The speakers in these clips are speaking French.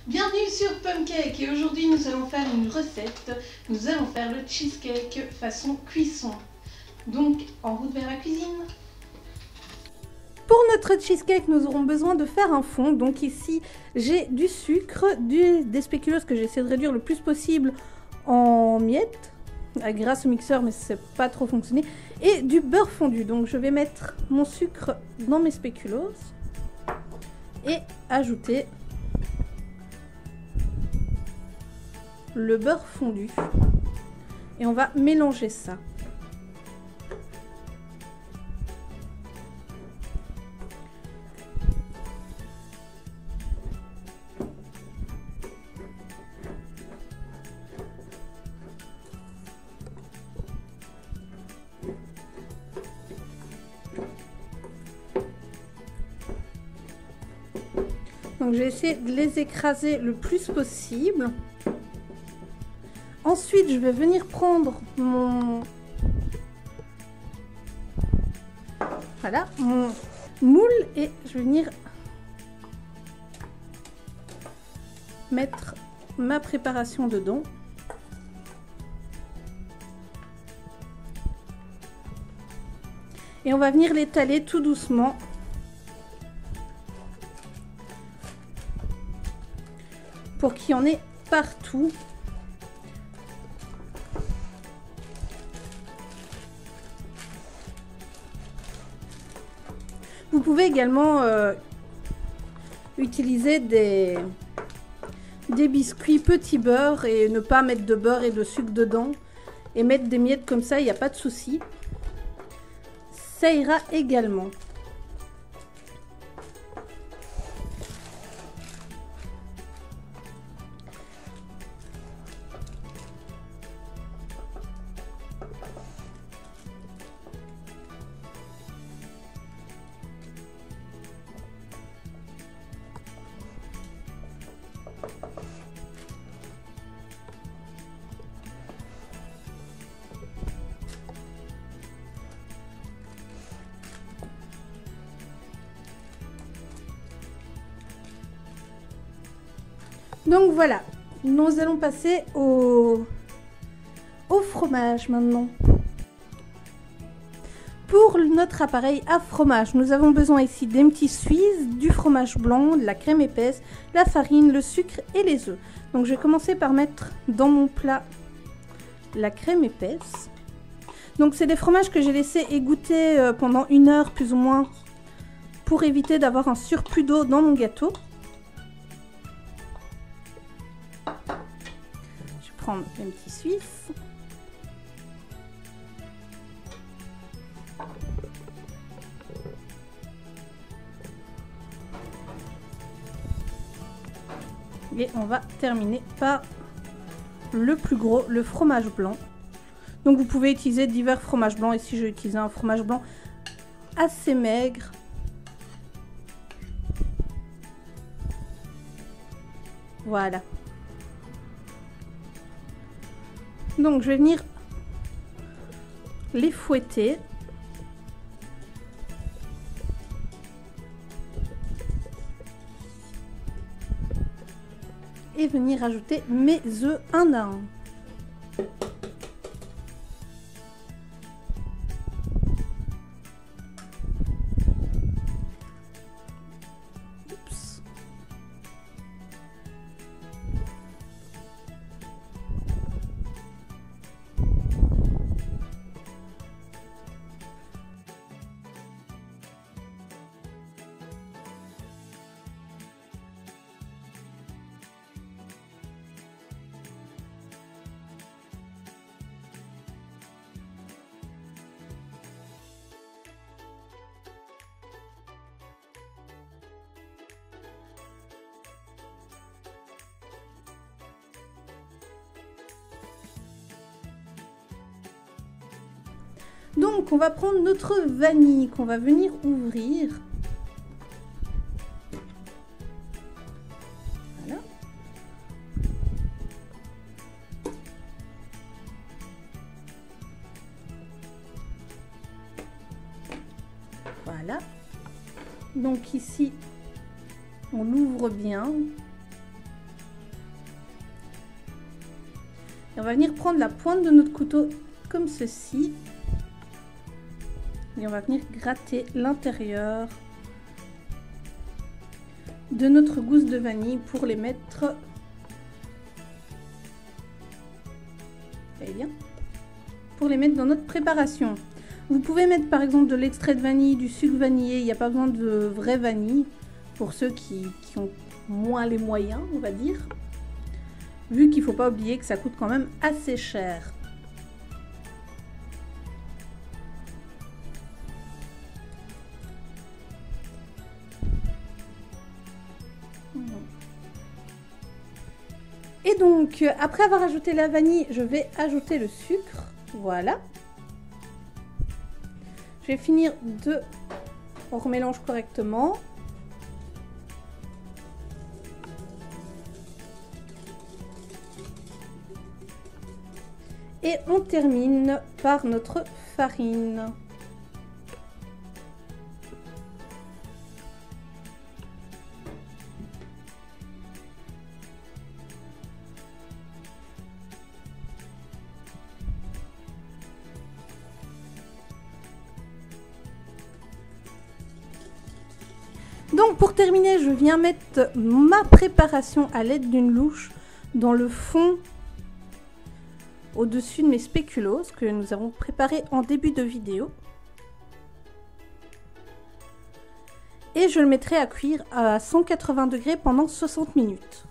Bienvenue sur Pumpcake et aujourd'hui nous allons faire une recette. Nous allons faire le cheesecake façon cuisson. Donc en route vers la cuisine. Pour notre cheesecake, nous aurons besoin de faire un fond. Donc ici j'ai du sucre, des spéculoos que j'essaie de réduire le plus possible en miettes grâce au mixeur, mais c'est pas trop fonctionné, et du beurre fondu. Donc je vais mettre mon sucre dans mes spéculoos et ajouter le beurre fondu et on va mélanger ça. Donc je vais essayer de les écraser le plus possible. Ensuite, je vais venir prendre mon moule et je vais venir mettre ma préparation dedans. Et on va venir l'étaler tout doucement. Pour qu'il y en ait partout. Vous pouvez également utiliser des biscuits petit beurre et ne pas mettre de beurre et de sucre dedans et mettre des miettes comme ça, il n'y a pas de souci. Ça ira également. Donc voilà, nous allons passer au fromage maintenant. Pour notre appareil à fromage, nous avons besoin ici des petits suisses, du fromage blanc, de la crème épaisse, la farine, le sucre et les œufs. Donc je vais commencer par mettre dans mon plat la crème épaisse. Donc c'est des fromages que j'ai laissé égoutter pendant 1 heure plus ou moins pour éviter d'avoir un surplus d'eau dans mon gâteau. Prendre un petit suisse. Et on va terminer par le plus gros, le fromage blanc. Donc vous pouvez utiliser divers fromages blancs. Ici j'ai utilisé un fromage blanc assez maigre. Voilà. Donc je vais venir les fouetter. Et venir ajouter mes œufs un à un. Donc on va prendre notre vanille qu'on va venir ouvrir. Voilà. Voilà. Donc ici, on l'ouvre bien. Et on va venir prendre la pointe de notre couteau comme ceci. Et on va venir gratter l'intérieur de notre gousse de vanille pour les mettre... bien, pour les mettre dans notre préparation. Vous pouvez mettre par exemple de l'extrait de vanille, du sucre vanillé, il n'y a pas besoin de vraie vanille pour ceux qui ont moins les moyens, on va dire, vu qu'il ne faut pas oublier que ça coûte quand même assez cher. Et donc, après avoir ajouté la vanille, je vais ajouter le sucre. Voilà. Je vais finir de... On remélange correctement. Et on termine par notre farine. Donc pour terminer, je viens mettre ma préparation à l'aide d'une louche dans le fond au-dessus de mes spéculoos que nous avons préparé en début de vidéo. Et je le mettrai à cuire à 180 degrés pendant 60 minutes.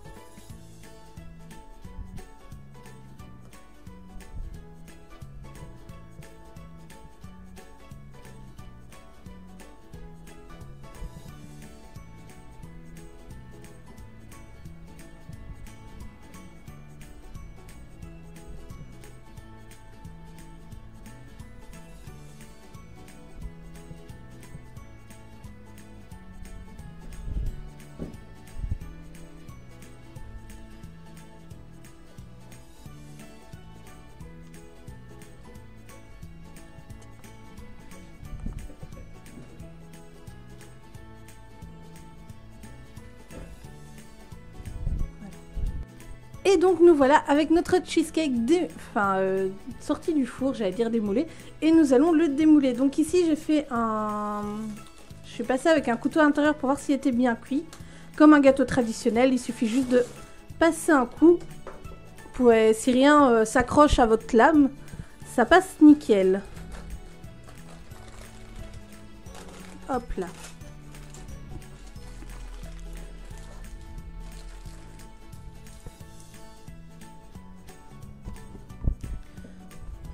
Et donc nous voilà avec notre cheesecake sorti du four, j'allais dire démoulé, et nous allons le démouler. Donc ici j'ai fait je suis passée avec un couteau à l'intérieur pour voir s'il était bien cuit. Comme un gâteau traditionnel, il suffit juste de passer un coup. Si rien s'accroche à votre lame, ça passe nickel. Hop là.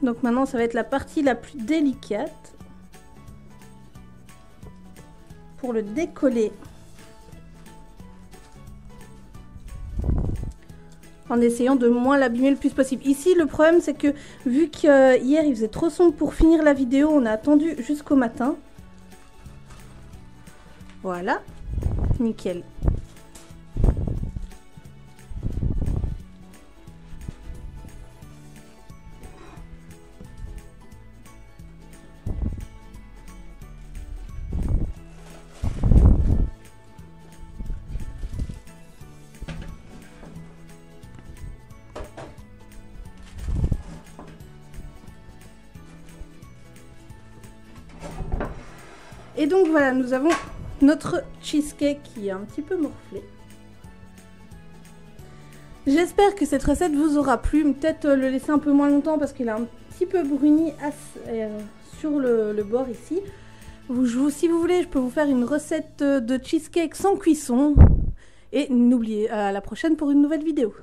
Donc maintenant, ça va être la partie la plus délicate pour le décoller. En essayant de moins l'abîmer le plus possible. Ici, le problème, c'est que vu qu'hier, il faisait trop sombre pour finir la vidéo, on a attendu jusqu'au matin. Voilà. Nickel. Et donc voilà, nous avons notre cheesecake qui est un petit peu morflé. J'espère que cette recette vous aura plu. Peut-être le laisser un peu moins longtemps parce qu'il a un petit peu bruni sur le bord ici. Si vous voulez, je peux vous faire une recette de cheesecake sans cuisson. Et n'oubliez, à la prochaine pour une nouvelle vidéo.